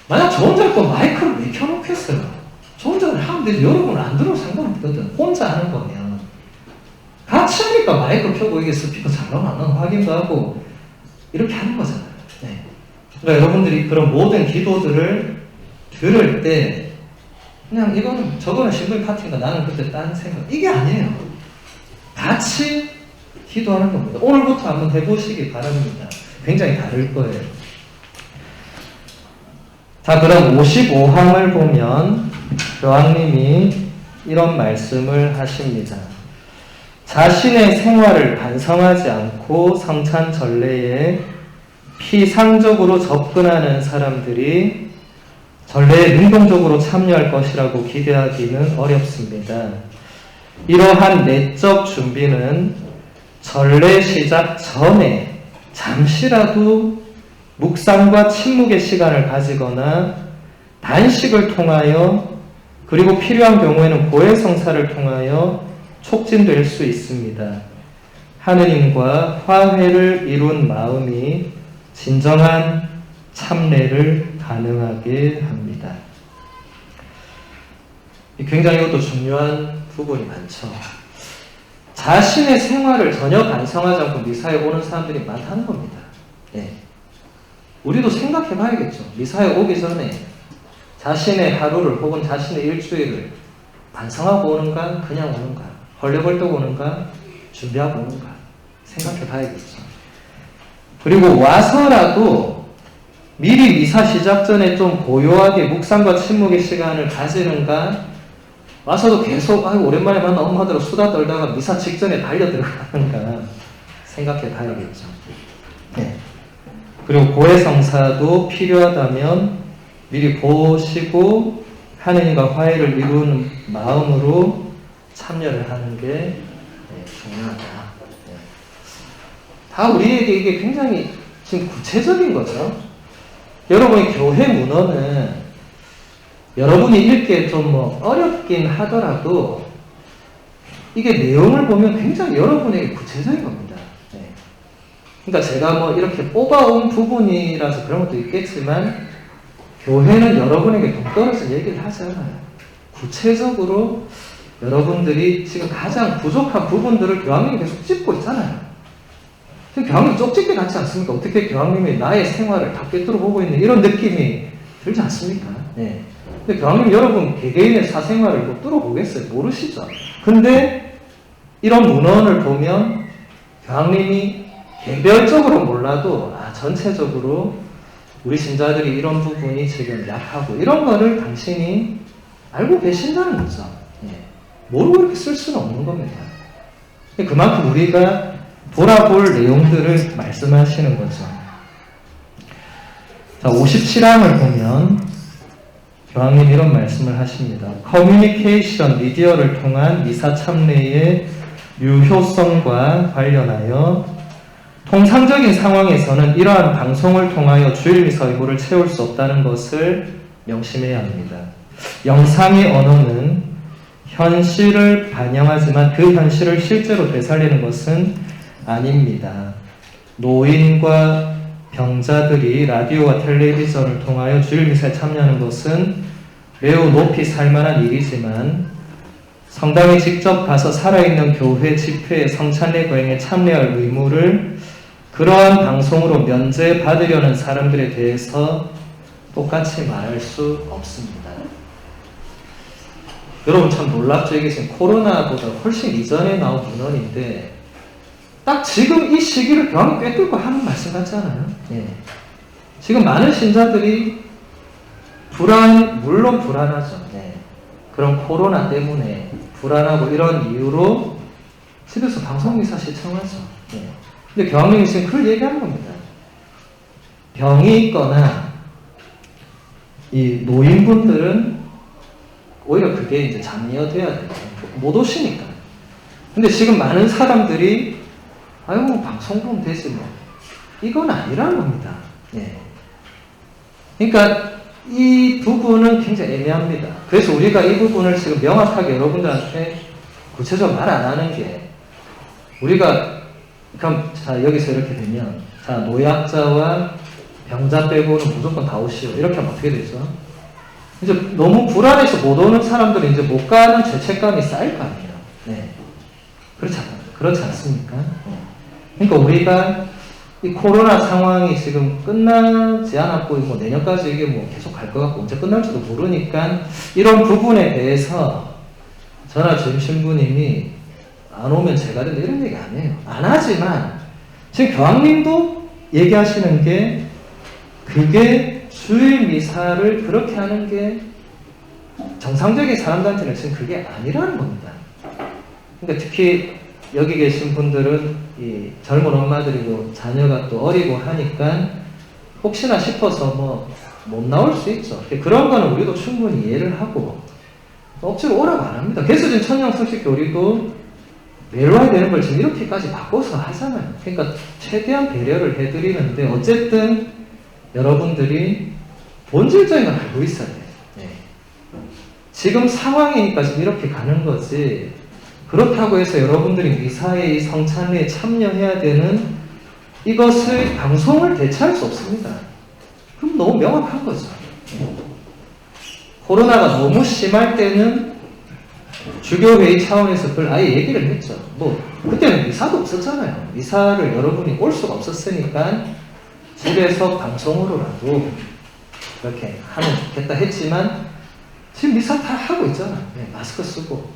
만약 저 혼자 할 거 마이크를 왜 켜놓겠어요? 저 혼자 하면 되지. 여러분은 안 들어도 상관없거든. 혼자 하는 거면. 같이 하니까 마이크 켜고 이게 스피커 잘 나오나 안 나오나 확인도 하고 이렇게 하는 거잖아요. 그러니까 여러분들이 그런 모든 기도들을 들을 때 그냥 이거는 저거는 신부의 파티인가 나는 그때 딴 생각 이게 아니에요. 같이 기도하는 겁니다. 오늘부터 한번 해보시기 바랍니다. 굉장히 다를 거예요. 자, 그럼 55항을 보면 교황님이 이런 말씀을 하십니다. 자신의 생활을 반성하지 않고 성찬 전례에 피상적으로 접근하는 사람들이 전례에 능동적으로 참여할 것이라고 기대하기는 어렵습니다. 이러한 내적 준비는 전례 시작 전에 잠시라도 묵상과 침묵의 시간을 가지거나 단식을 통하여 그리고 필요한 경우에는 고해성사를 통하여 촉진될 수 있습니다. 하느님과 화해를 이룬 마음이 진정한 참례를 가능하게 합니다. 굉장히 이것도 중요한 부분이 많죠. 자신의 생활을 전혀 반성하지 않고 미사에 오는 사람들이 많다는 겁니다. 우리도 생각해 봐야겠죠. 미사에 오기 전에 자신의 하루를 혹은 자신의 일주일을 반성하고 오는가, 그냥 오는가, 헐레벌떡 오는가, 준비하고 오는가 생각해 봐야겠죠. 그리고 와서라도 미리 미사 시작 전에 좀 고요하게 묵상과 침묵의 시간을 가지는가, 와서도 계속 오랜만에 만나 엄마들하고 수다 떨다가 미사 직전에 달려 들어가는가 생각해 봐야겠죠. 그리고 고해성사도 필요하다면 미리 보시고 하느님과 화해를 이루는 마음으로 참여를 하는 게 중요하다. 다 우리에게 이게 굉장히 지금 구체적인 거죠. 여러분의 교회 문헌은 여러분이 읽기에 좀 어렵긴 하더라도 이게 내용을 보면 굉장히 여러분에게 구체적인 겁니다. 그러니까 제가 이렇게 뽑아온 부분이라서 그런 것도 있겠지만 교회는 여러분에게 동떨어진 얘기를 하지 않아요. 구체적으로 여러분들이 지금 가장 부족한 부분들을 교황님이 계속 짚고 있잖아요. 지금 교황님 쪽집게 같지 않습니까? 어떻게 교황님이 나의 생활을 다 꿰뚫어 보고 있는 이런 느낌이 들지 않습니까? 네. 근데 교황님 여러분 개개인의 사생활을 뭐 뚫어보겠어요? 모르시죠? 근데 이런 문헌을 보면 교황님이 개별적으로 몰라도 전체적으로 우리 신자들이 이런 부분이 지금 약하고 이런 거를 당신이 알고 계신다는 거죠. 예. 모르고 이렇게 쓸 수는 없는 겁니다. 그만큼 우리가 돌아볼 내용들을 말씀하시는 거죠. 자, 57항을 보면 교황님 이런 말씀을 하십니다. 커뮤니케이션 미디어를 통한 미사 참례의 유효성과 관련하여 통상적인 상황에서는 이러한 방송을 통하여 주일미사 의무를 채울 수 없다는 것을 명심해야 합니다. 영상의 언어는 현실을 반영하지만 그 현실을 실제로 되살리는 것은 아닙니다. 노인과 병자들이 라디오와 텔레비전을 통하여 주일미사에 참여하는 것은 매우 높이 살만한 일이지만 성당에 직접 가서 살아있는 교회 집회의 성찬례 거행에 참여할 의무를 그러한 방송으로 면제받으려는 사람들에 대해서 똑같이 말할 수 없습니다. 여러분 참 놀랍죠? 이게 지금 코로나보다 훨씬 이전에 나온 문헌인데 딱 지금 이 시기를 교황이 꿰뚫고 하는 말씀 같지 않아요? 예. 지금 많은 신자들이 물론 불안하죠. 예. 그런 코로나 때문에 불안하고 이런 이유로 집에서 방송미사 시청하죠. 예. 근데 교황님이 지금 그걸 얘기하는 겁니다. 병이 있거나 이 노인분들은 오히려 그게 이제 장려돼야 돼요. 못 오시니까. 근데 지금 많은 사람들이 아유 뭐 방송 보면 되지 뭐 이건 아니라는 겁니다. 예. 그러니까 이 부분은 굉장히 애매합니다. 그래서 우리가 이 부분을 지금 명확하게 여러분들한테 구체적으로 말 안 하는 게 우리가 그럼 자 여기서 이렇게 되면 자 노약자와 병자 빼고는 무조건 다 오시오 이렇게 하면 어떻게 되죠? 이제 너무 불안해서 못 오는 사람들은 이제 못 가는 죄책감이 쌓일 거 아니에요. 네. 그렇지 않습니까? 그러니까 우리가 이 코로나 상황이 지금 끝나지 않았고 뭐 내년까지 이게 뭐 계속 갈 것 같고 언제 끝날지도 모르니까 이런 부분에 대해서 저나 주임 신부님이 안 오면 제가 된다 이런 얘기 안 해요. 안 하지만 지금 교황님도 얘기하시는 게 그게 주일 미사를 그렇게 하는 게 정상적인 사람들한테는 지금 그게 아니라는 겁니다. 그러니까 특히 여기 계신 분들은 이 젊은 엄마들이고 자녀가 또 어리고 하니까 혹시나 싶어서 뭐 못 나올 수 있죠. 그런 거는 우리도 충분히 이해를 하고 억지로 오라고 안 합니다. 그래서 지금 천년성식 교리도 매일 와야 되는 걸 지금 이렇게까지 바꿔서 하잖아요. 그러니까 최대한 배려를 해드리는데 어쨌든 여러분들이 본질적인 걸 알고 있어야 돼요. 네. 지금 상황이니까 지금 이렇게 가는 거지 그렇다고 해서 여러분들이 미사의 이 성찬례에 참여해야 되는 이것을 방송을 대체할 수 없습니다. 그럼 너무 명확한 거죠. 코로나가 너무 심할 때는 주교회의 차원에서 그걸 아예 얘기를 했죠. 뭐 그때는 미사도 없었잖아요. 미사를 여러분이 올 수가 없었으니까 집에서 방송으로라도 이렇게 하면 좋겠다 했지만 지금 미사 다 하고 있잖아요. 네, 마스크 쓰고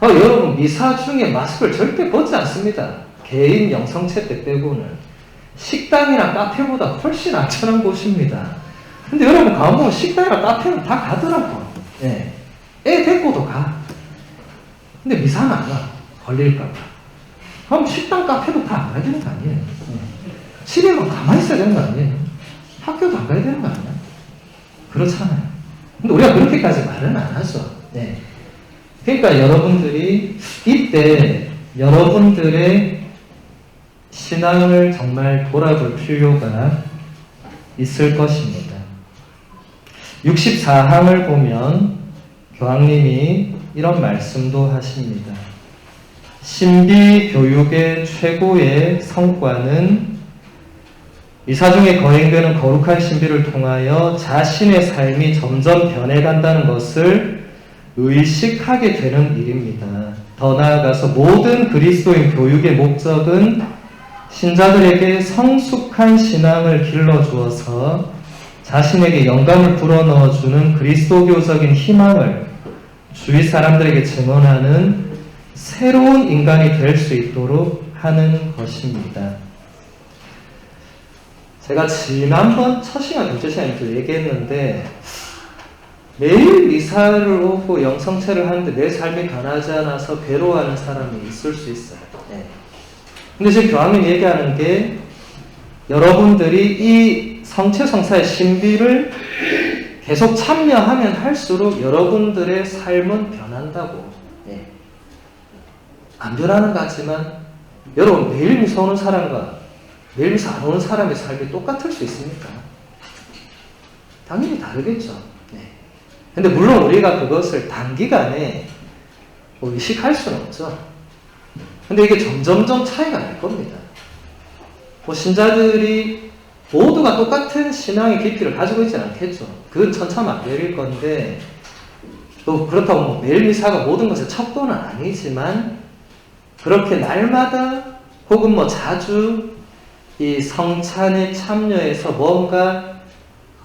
여러분 미사 중에 마스크를 절대 벗지 않습니다. 개인 영성체 때 빼고는 식당이나 카페보다 훨씬 안전한 곳입니다. 근데 여러분 가보면 식당이나 카페는 다 가더라고. 네. 애 데리고도 가. 근데 미사는 안 가. 걸릴까봐. 그럼 식당 카페도 다 안 가야 되는 거 아니에요? 집에만 가만히 있어야 되는 거 아니에요? 학교도 안 가야 되는 거 아니야? 그렇잖아요. 근데 우리가 그렇게까지 말은 안 하죠. 네. 그러니까 여러분들이 이때 여러분들의 신앙을 정말 돌아볼 필요가 있을 것입니다. 64항을 보면 교황님이 이런 말씀도 하십니다. 신비 교육의 최고의 성과는 미사 중에 거행되는 거룩한 신비를 통하여 자신의 삶이 점점 변해간다는 것을 의식하게 되는 일입니다. 더 나아가서 모든 그리스도인 교육의 목적은 신자들에게 성숙한 신앙을 길러주어서 자신에게 영감을 불어넣어주는 그리스도교적인 희망을 주위 사람들에게 증언하는 새로운 인간이 될 수 있도록 하는 것입니다. 제가 지난번 첫 시간, 둘째 시간에도 얘기했는데 매일 미사를 오고 영성체를 하는데 내 삶이 변하지 않아서 괴로워하는 사람이 있을 수 있어요. 네. 근데 지금 교황님 얘기하는 게 여러분들이 이 성체 성사의 신비를 계속 참여하면 할수록 여러분들의 삶은 변한다고. 네. 안 변하는 것 같지만 여러분 매일 미사 오는 사람과 매일 미사 안 오는 사람의 삶이 똑같을 수 있습니까? 당연히 다르겠죠. 네. 근데 물론 우리가 그것을 단기간에 의식할 수는 없죠. 근데 이게 점점점 차이가 날 겁니다. 신자들이 모두가 똑같은 신앙의 깊이를 가지고 있지는 않겠죠. 그건 천차만별일 건데, 또 그렇다고 매일 미사가 모든 것의 척도는 아니지만, 그렇게 날마다 혹은 자주 이 성찬에 참여해서 뭔가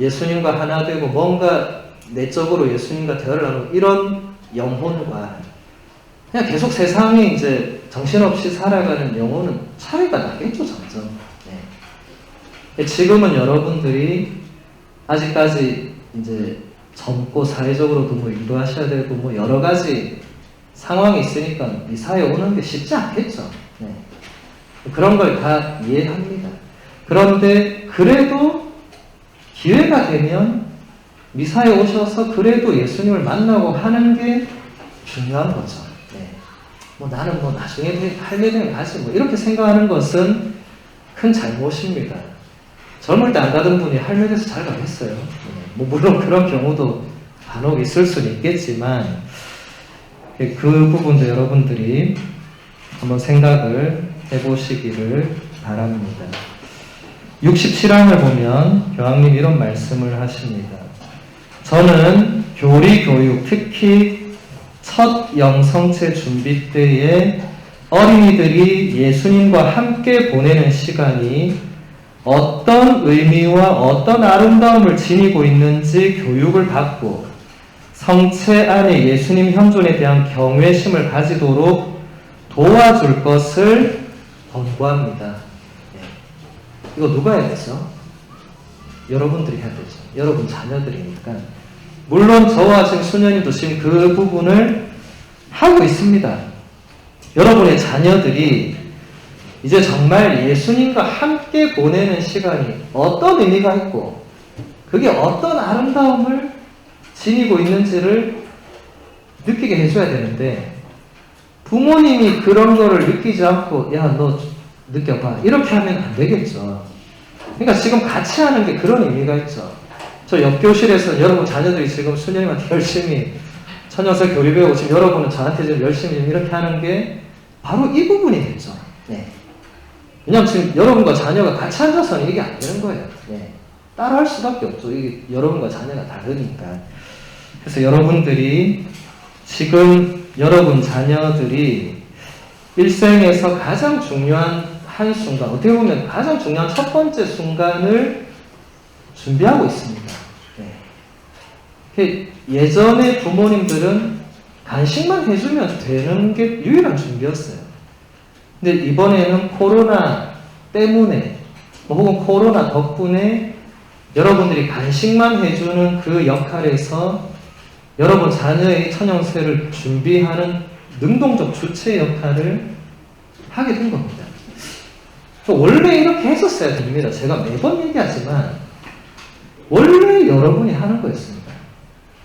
예수님과 하나 되고 뭔가 내적으로 예수님과 대화를 나누고 이런 영혼과 그냥 계속 세상에 이제 정신없이 살아가는 영혼은 차이가 나겠죠, 점점. 네. 지금은 여러분들이 아직까지 이제 젊고 사회적으로도 일도하셔야 되고 여러 가지 상황이 있으니까 미사에 오는 게 쉽지 않겠죠. 네. 그런 걸 다 이해합니다. 그런데 그래도 기회가 되면 미사에 오셔서 그래도 예수님을 만나고 하는 게 중요한 거죠. 네. 나는 나중에 할매 되면 가지 이렇게 생각하는 것은 큰 잘못입니다. 젊을 때 안 가던 분이 할매 돼서 잘 가겠어요. 네. 물론 그런 경우도 간혹 있을 수는 있겠지만 그 부분도 여러분들이 한번 생각을 해보시기를 바랍니다. 67항을 보면 교황님 이런 말씀을 하십니다. 저는 교리 교육, 특히 첫 영성체 준비 때에 어린이들이 예수님과 함께 보내는 시간이 어떤 의미와 어떤 아름다움을 지니고 있는지 교육을 받고 성체 안에 예수님 현존에 대한 경외심을 가지도록 도와줄 것을 권고합니다. 네. 이거 누가 해야 되죠? 여러분들이 해야 되죠. 여러분 자녀들이니까. 물론 저와 지금 수녀님도 지금 그 부분을 하고 있습니다. 여러분의 자녀들이 이제 정말 예수님과 함께 보내는 시간이 어떤 의미가 있고 그게 어떤 아름다움을 지니고 있는지를 느끼게 해줘야 되는데 부모님이 그런 거를 느끼지 않고 야, 너 느껴봐 이렇게 하면 안 되겠죠. 그러니까 지금 같이 하는 게 그런 의미가 있죠. 저 옆 교실에서 여러분 자녀들이 지금 수녀님한테 열심히 천연설 교리 배우고 지금 여러분은 저한테 지금 열심히 이렇게 하는 게 바로 이 부분이겠죠. 네. 왜냐하면 지금 여러분과 자녀가 같이 앉아서는 이게 안 되는 거예요. 네. 따라할 수밖에 없죠. 이게 여러분과 자녀가 다르니까. 그래서 여러분들이 지금 여러분 자녀들이 일생에서 가장 중요한 한 순간, 어떻게 보면 가장 중요한 첫 번째 순간을 준비하고 있습니다. 네. 예전에 부모님들은 간식만 해주면 되는 게 유일한 준비였어요. 근데 이번에는 코로나 때문에 혹은 코로나 덕분에 여러분들이 간식만 해주는 그 역할에서 여러분 자녀의 천연세를 준비하는 능동적 주체 역할을 하게 된 겁니다. 원래 이렇게 했었어야 됩니다. 제가 매번 얘기하지만 원래 여러분이 하는 거였습니다.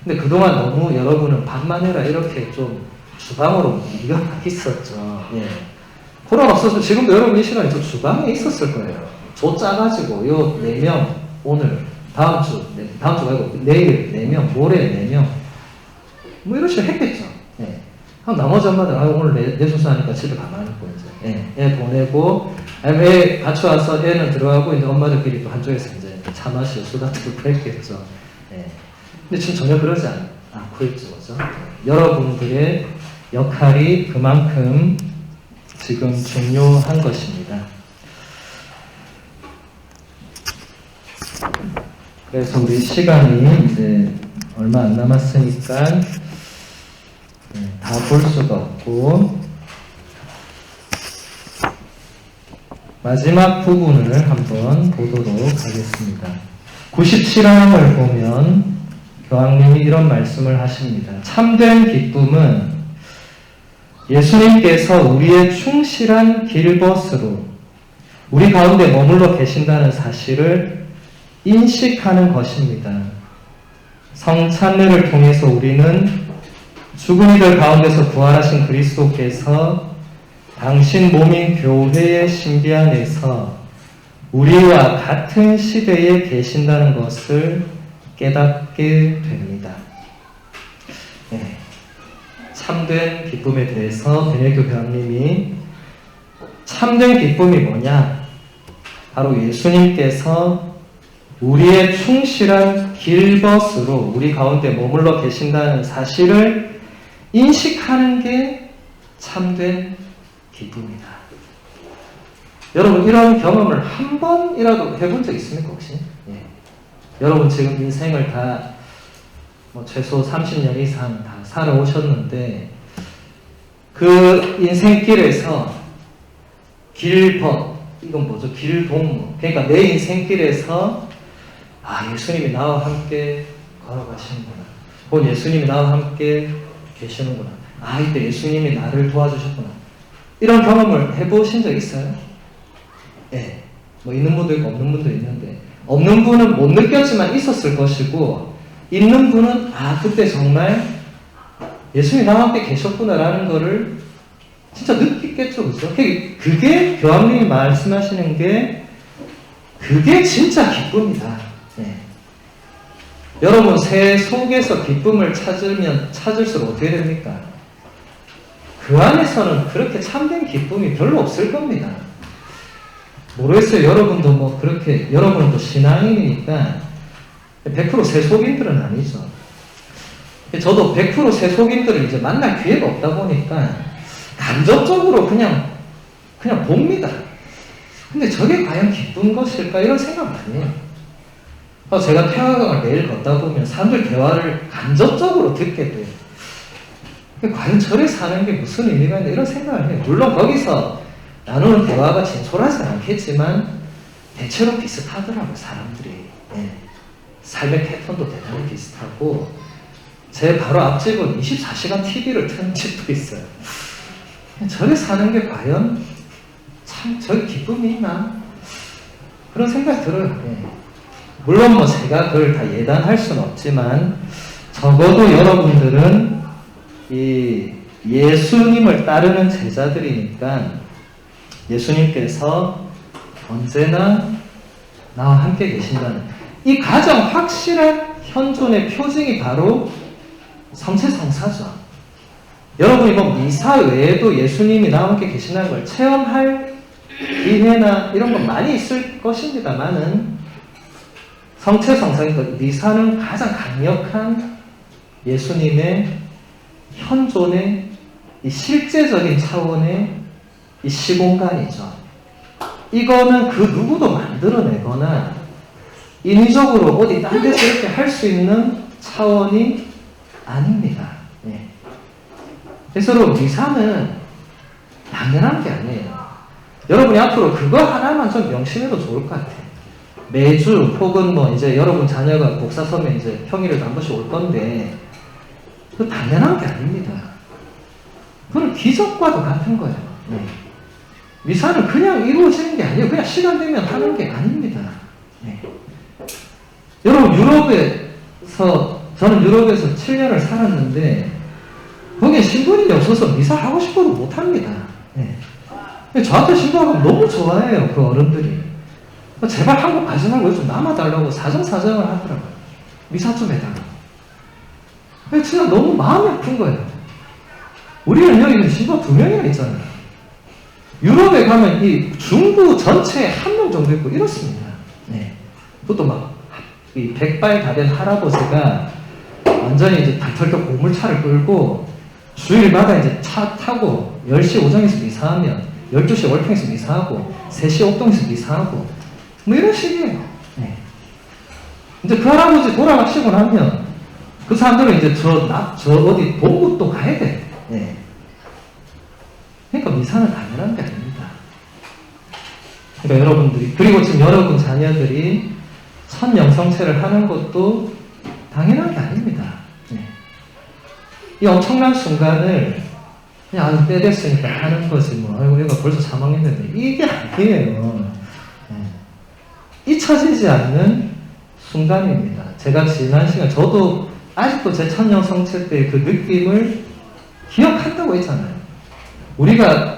근데 그동안 너무 여러분은 밥만 해라 이렇게 좀 주방으로 밀려나 있었죠. 예. 코로나 없었으면 지금도 여러분 이 시간에 저 주방에 있었을 거예요. 조 짜가지고 요 4명 오늘 다음 주 말고 내일 4명 모레 4명 이런 식으로 했겠죠. 예. 나머지 엄마들 오늘 내 수수하니까 집에 가만히 있고 이제 애 보내고 애 같이 와서 애는 들어가고 이제 엄마들끼리 또 한쪽에서 이제 차 마시고 수다 들고 했겠죠. 예. 근데 지금 전혀 그러지 않고 있죠. 그죠? 여러분들의 역할이 그만큼 지금 중요한 것입니다. 그래서 우리 시간이 이제 얼마 안 남았으니까 다 볼 수가 없고 마지막 부분을 한번 보도록 하겠습니다. 97항을 보면 교황님이 이런 말씀을 하십니다. 참된 기쁨은 예수님께서 우리의 충실한 길벗으로 우리 가운데 머물러 계신다는 사실을 인식하는 것입니다. 성찬례를 통해서 우리는 죽은 이들 가운데서 부활하신 그리스도께서 당신 몸인 교회의 신비 안에서 우리와 같은 시대에 계신다는 것을 깨닫게 됩니다. 네. 참된 기쁨에 대해서 베네디토 교황님이 참된 기쁨이 뭐냐? 바로 예수님께서 우리의 충실한 길벗으로 우리 가운데 머물러 계신다는 사실을 인식하는 게 참된 기쁨이다. 여러분 이런 경험을 한 번이라도 해본 적 있습니까 혹시? 예. 여러분 지금 인생을 다 최소 30년 이상 다 살아오셨는데 그 인생길에서 길벗, 이건 뭐죠? 길동무. 그러니까 내 인생길에서 예수님이 나와 함께 걸어가시는구나. 혹은 예수님이 나와 함께 계시는구나. 이때 예수님이 나를 도와주셨구나. 이런 경험을 해보신 적 있어요? 네. 있는 분도 있고 없는 분도 있는데 없는 분은 못 느꼈지만 있었을 것이고 있는 분은 그때 정말 예수님이 나와 함께 계셨구나라는 거를 진짜 느끼겠죠, 그죠? 그게 교황님이 말씀하시는 게 그게 진짜 기쁨이다. 네. 여러분 새 속에서 기쁨을 찾을수록 어떻게 됩니까? 그 안에서는 그렇게 참된 기쁨이 별로 없을 겁니다. 모르겠어요. 여러분도 그렇게 여러분은 또 신앙인이니까 100% 새 속인들은 아니죠. 저도 100% 새 속인들을 이제 만날 기회가 없다 보니까 간접적으로 그냥 봅니다. 근데 저게 과연 기쁜 것일까? 이런 생각 많이 해요. 제가 태화강을 매일 걷다 보면 사람들 대화를 간접적으로 듣게 돼요. 과연 절에 사는 게 무슨 의미가 있나 이런 생각을 해요. 물론 거기서 나누는 대화가 진솔하지 않겠지만 대체로 비슷하더라고요. 사람들이. 네. 삶의 패턴도 대단히 비슷하고 제 바로 앞집은 24시간 TV를 트는 집도 있어요. 절에 사는 게 과연 참 저기 기쁨이 있나? 그런 생각이 들어요. 네. 물론 제가 그걸 다 예단할 수는 없지만 적어도 여러분들은 이 예수님을 따르는 제자들이니까 예수님께서 언제나 나와 함께 계신다는 이 가장 확실한 현존의 표징이 바로 성체성사죠. 여러분 이번 미사 외에도 예수님이 나와 함께 계신다는 걸 체험할 기회나 이런 건 많이 있을 것입니다만은 성체성사니까 미사는 가장 강력한 예수님의 현존의 이 실제적인 차원의 이 시공간이죠. 이거는 그 누구도 만들어내거나 인위적으로 어디 딴 데서 이렇게 할 수 있는 차원이 아닙니다. 네. 그래서 여러분 미사는 당연한 게 아니에요. 여러분이 앞으로 그거 하나만 좀 명심해도 좋을 것 같아요. 매주 혹은 이제 여러분 자녀가 복사 서면 이제 평일에도 한 번씩 올 건데 그 당연한 게 아닙니다. 그건 기적과도 같은 거예요. 네. 미사는 그냥 이루어지는 게 아니에요. 그냥 시간 되면 하는 게 아닙니다. 네. 여러분 저는 유럽에서 7년을 살았는데 거기에 신부님이 없어서 미사 하고 싶어도 못합니다. 네. 저한테 신부하면 너무 좋아해요. 그 어른들이. 제발 한국 가지 말고 좀 남아달라고 사정사정을 하더라고요. 미사 좀 해달라고. 진짜 너무 마음이 아픈 거예요. 우리는 여기 신부 2명이나 있잖아요. 유럽에 가면 이 중부 전체에 1명 정도 있고 이렇습니다. 네. 그것도 이 백발 다 된 할아버지가 완전히 이제 덜덜 고물차를 끌고 주일마다 이제 차 타고 10시 오정에서 미사하면 12시 월평에서 미사하고 3시 옥동에서 미사하고 이런 식이에요. 네. 이제 그 할아버지 돌아가시고 나면 그 사람들은 이제 저 어디 동국 또 가야 돼. 네. 그러니까 미사는 당연한 게 아닙니다. 그러니까 여러분들이, 그리고 지금 여러분 자녀들이 첫 영성체를 하는 것도 당연한 게 아닙니다. 네. 이 엄청난 순간을 그냥 아주 때 됐으니까 하는 거지 뭐. 아이고 얘가 벌써 3학년인데 이게 아니에요. 네. 잊혀지지 않는 순간입니다. 제가 지난 시간 저도 아직도 제 첫 영성체 때 그 느낌을 기억한다고 했잖아요. 우리가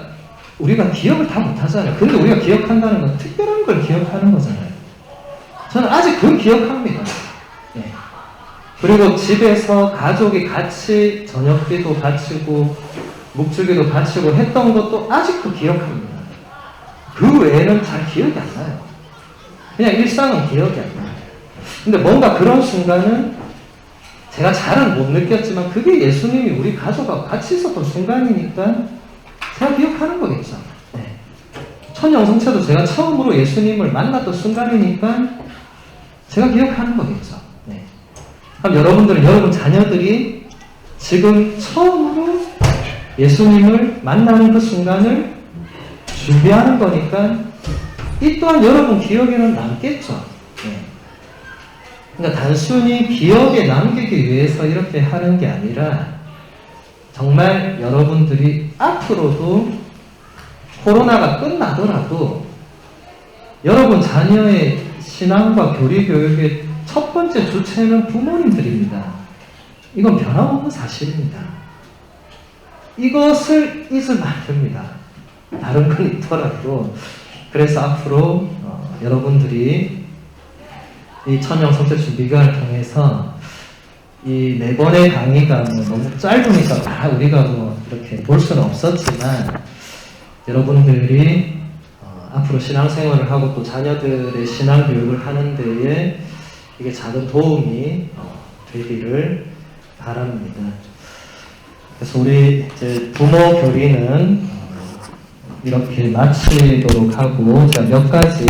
기억을 다 못하잖아요. 근데 우리가 기억한다는 건 특별한 걸 기억하는 거잖아요. 저는 아직 그걸 기억합니다. 네. 그리고 집에서 가족이 같이 저녁기도 바치고 묵주기도 바치고 했던 것도 아직도 기억합니다. 그 외에는 잘 기억이 안 나요. 그냥 일상은 기억이 안 나요. 근데 뭔가 그런 순간은 제가 잘은 못 느꼈지만 그게 예수님이 우리 가족하고 같이 있었던 순간이니까 제가 기억하는 거겠죠. 네. 첫 영성체도 제가 처음으로 예수님을 만났던 순간이니까 제가 기억하는 거겠죠. 네. 그럼 여러분들은 여러분 자녀들이 지금 처음으로 예수님을 만나는 그 순간을 준비하는 거니까 이 또한 여러분 기억에는 남겠죠. 네. 그러니까 단순히 기억에 남기기 위해서 이렇게 하는 게 아니라 정말 여러분들이 앞으로도 코로나가 끝나더라도 여러분 자녀의 신앙과 교리 교육의 첫 번째 주체는 부모님들입니다. 이건 변함없는 사실입니다. 이것을 잊으면 안 됩니다. 다른 건 있더라도. 그래서 앞으로 여러분들이 이 천영성체 준비기간을 통해서 이 4번의 강의가 너무 짧으니까 다 우리가 이렇게 볼 수는 없었지만 여러분들이 앞으로 신앙생활을 하고 또 자녀들의 신앙교육을 하는 데에 이게 작은 도움이 되기를 바랍니다. 그래서 우리 이제 부모 교리는 이렇게 마치도록 하고 제가 몇 가지